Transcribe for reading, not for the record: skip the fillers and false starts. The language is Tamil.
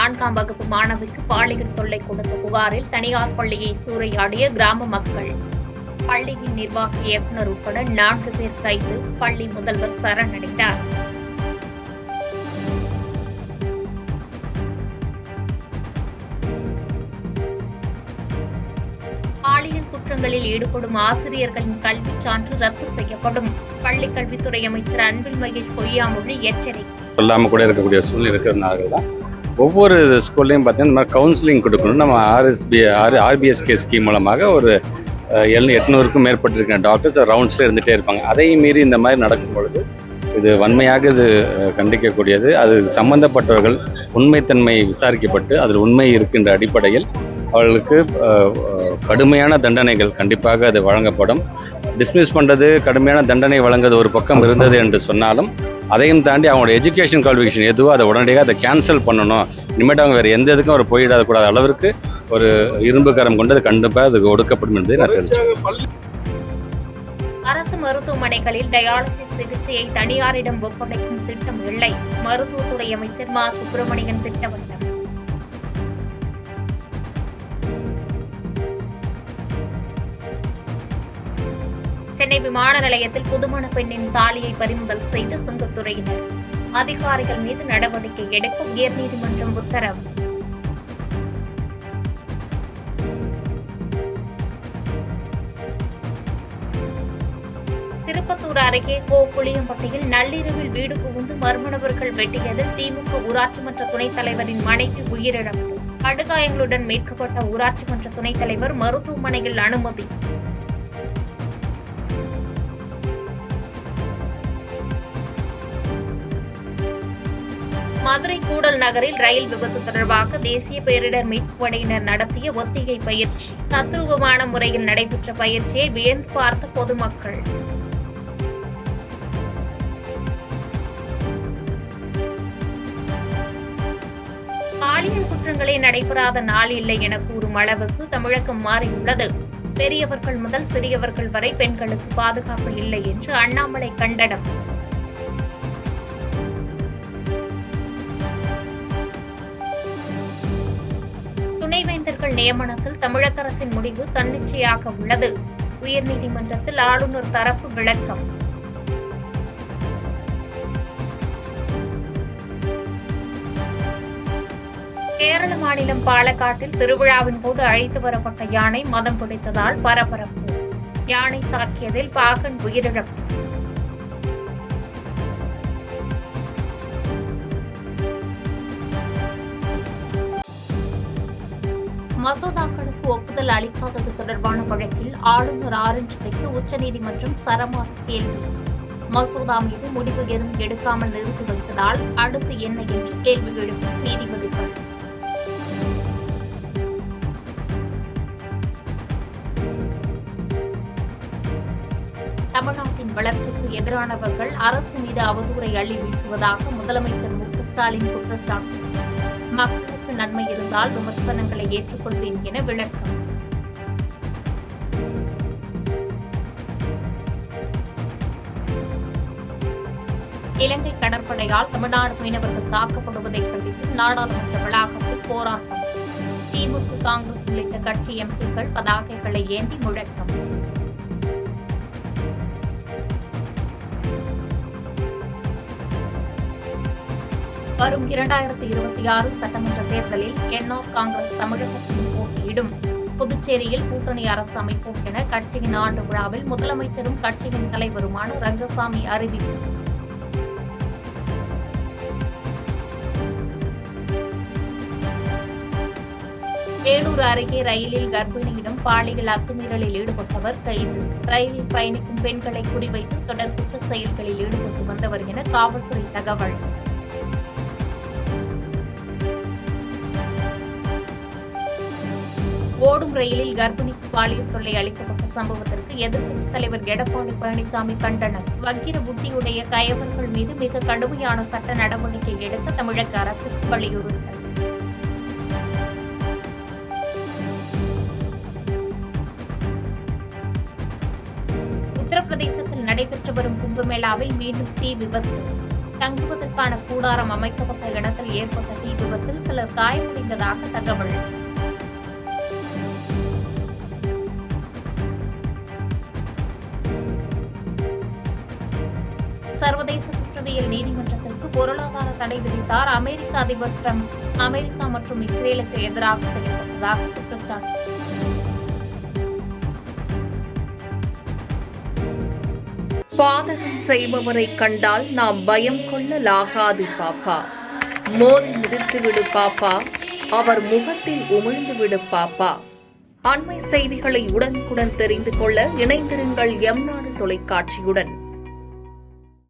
4ஆம் வகுப்பு மாணவிக்கு பாலியல் தொல்லை கொடுத்த புகாரில் தனியார் பள்ளியை சூறையாடிய கிராம மக்கள். பள்ளியின் நிர்வாக இயக்குநர் உட்பட 4 பேர் கைது. பள்ளி முதல்வர் சரணடைந்தார். பாலியல் குற்றங்களில் ஈடுபடும் ஆசிரியர்களின் கல்விச் சான்று ரத்து செய்யப்படும். பள்ளிக் கல்வித்துறை அமைச்சர் அன்பில் மகேஷ் பொய்யாமொழி எச்சரிக்கை. சொல்லாமல் கூட இருக்கக்கூடிய சூழ்நிலை இருக்கிறதுனால தான் ஒவ்வொரு ஸ்கூல்லையும் பார்த்தீங்கன்னா இந்த மாதிரி கவுன்சிலிங் கொடுக்கணும். நம்ம ஆர்பிஎஸ்கே ஸ்கீம் மூலமாக ஒரு 800க்கும் மேற்பட்டிருக்கிற டாக்டர்ஸ் ரவுண்ட்ஸில் இருந்துகிட்டே இருப்பாங்க. அதையும் மீறி இந்த மாதிரி நடக்கும் பொழுது இது வன்மையாக இது கண்டிக்கக்கூடியது. அது சம்பந்தப்பட்டவர்கள் உண்மைத்தன்மை விசாரிக்கப்பட்டு அதில் உண்மை இருக்கின்ற அடிப்படையில் அவர்களுக்கு கடுமையான தண்டனைகள் கண்டிப்பாக அது வழங்கப்படும். டிஸ்மிஸ் பண்ணுறது, கடுமையான தண்டனை வழங்குறது ஒரு பக்கம் இருந்தது என்று சொன்னாலும் அதையும் தாண்டி அவங்களோட எஜுகேஷன் குவாலிஃபிகேஷன் எதுவோ அதை உடனடியாக அதை கேன்சல் பண்ணணும். இனிமேட்டு அவங்க வேறு எந்த இதுக்கும் அவர் போயிடாதக்கூடாத அளவிற்கு ஒரு இரும்பு கரம் கொண்டு அது கண்டிப்பாக அது ஒடுக்கப்படும் என்பதை நான் தெரிவிச்சேன். அரசு மருத்துவமனைகளில் டயாலிசிஸ் சிகிச்சையை தனியாரிடம் ஒப்படைக்கும் திட்டம் இல்லை. மருத்துவத்துறை அமைச்சர் மா சுப்பிரமணியன் திட்டவட்டம். சென்னை விமான நிலையத்தில் புதுமண பெண்ணின் தாலியை பறிமுதல் செய்த சுங்கத்துறையினர். அதிகாரிகள் மீது நடவடிக்கை எடுக்க உயர்நீதிமன்றம் உத்தரவு. திருப்பத்தூர் அருகே புளியம்பட்டியில் நள்ளிரவில் வீடு புகுந்து மர்ம நபர்கள் வெட்டியதில் திமுக ஊராட்சி மன்ற துணைத் தலைவரின் மனைவி உயிரிழப்பு. படுகாயங்களுடன் மீட்கப்பட்ட ஊராட்சி மன்ற துணைத் தலைவர் மருத்துவமனையில் அனுமதி. மதுரை கூடல் நகரில் ரயில் விபத்து தொடர்பாக தேசிய பேரிடர் மீட்புப் படையினர் நடத்திய ஒத்திகை பயிற்சி. தத்ரூபமான முறையில் நடைபெற்ற பயிற்சியை வியந்து பார்த்த பொதுமக்கள். பாலியல் குற்றங்களே நடைபெறாத நாள் இல்லை என கூறும் அளவுக்கு தமிழகம் மாறியுள்ளது. பெரியவர்கள் முதல் சிறியவர்கள் வரை பெண்களுக்கு பாதுகாப்பு இல்லை என்று அண்ணாமலை கண்டனம். துணைவேந்தர்கள் நியமனத்தில் தமிழக அரசின் முடிவு தன்னிச்சையாக உள்ளது. உயர்நீதிமன்றத்தில் ஆளுநர் தரப்பு விளக்கம். கேரள மாநிலம் பாலக்காட்டில் திருவிழாவின் போது அழைத்து வரப்பட்ட யானை மதம் பிடித்ததால் பரபரப்பு. யானை தாக்கியதில் பாகன் உயிரிழப்பு. மசோதாக்களுக்கு ஒப்புதல் அளிக்காதது தொடர்பான வழக்கில் ஆளுநர் ஆர்.என்.ரவிக்கு உச்சநீதிமன்றம் சரமாரி கேள்வி. மசோதா மீது முடிவு எதுவும் எடுக்காமல் நிறுத்தி வைத்ததால் அடுத்து என்ன என்று கேள்வி எழுப்பிய நீதிபதிகள். தமிழ்நாட்டின் வளர்ச்சிக்கு எதிரானவர்கள் அரசு மீது அவதூறை அள்ளி வீசுவதாக முதலமைச்சர் மு.க.ஸ்டாலின் குற்றச்சாட்டு. மக்களுக்கு நன்மை இருந்தால் விமர்சனங்களை ஏற்றுக்கொள்வேன் என விளக்கம். இலங்கை கடற்படையால் தமிழ்நாடு மீனவர்கள் தாக்கப்படுவதை கண்டித்து நாடாளுமன்ற வளாகத்தில் போராட்டம். திமுக, காங்கிரஸ் உள்ளிட்ட கட்சி எம்பிக்கள் பதாகைகளை ஏந்தி முழக்கம். வரும் 2026 சட்டமன்ற தேர்தலில் என்ஆர் காங்கிரஸ் தமிழகத்தில் போட்டியிடும். புதுச்சேரியில் கூட்டணி அரசு அமைப்போம் என கட்சியின் ஆண்டு விழாவில் முதலமைச்சரும் கட்சியின் தலைவருமான ரங்கசாமி அறிவிப்பு. வேலூர் அருகே ரயிலில் கர்ப்பிணியிடம் பாலியல் அத்துமீறலில் ஈடுபட்டவர் கைது. ரயிலில் பயணிக்கும் பெண்களை குறிவைத்து தொடர் குற்ற செயல்களில் ஈடுபட்டு வந்தவர் என காவல்துறை தகவல். ஓடும் ரயிலில் கர்ப்பிணிக்கு பாலியல் தொல்லை அளிக்கப்பட்ட சம்பவத்திற்கு எதிர்க்கட்சித் தலைவர் எடப்பாடி பழனிசாமி கண்டனம். வக்கிர புத்தியுடைய கயவர்கள் மீது மிக கடுமையான சட்ட நடவடிக்கை எடுக்க தமிழக அரசுக்கு வலியுறுத்தல். உத்தரப்பிரதேசத்தில் நடைபெற்று வரும் கும்பமேளாவில் மீண்டும் தீ விபத்து. தங்குவதற்கான கூடாரம் அமைக்கப்பட்ட இடத்தில் ஏற்பட்ட தீ விபத்தில் சிலர் காயமடைந்ததாக தகவல். சர்வதேச குற்றவியல் நீதிமன்றத்திற்கு பொருளாதார தடை விதித்தார் அமெரிக்க அதிபர் டிரம்ப். அமெரிக்கா மற்றும் இஸ்ரேலுக்கு எதிராக செயல்பட்டதாக குற்றச்சாட்டு. பாதகம் செய்பவரை கண்டால் நாம் பயம் கொள்ளலாகாது பாப்பா. மோதி மிதித்துவிடு பாப்பா, அவர் முகத்தில் உமிழ்ந்துவிடு பாப்பா. அண்மை செய்திகளை உடனுக்குடன் தெரிந்து கொள்ள இணைந்திருங்கள் எம் நாடு தொலைக்காட்சியுடன்.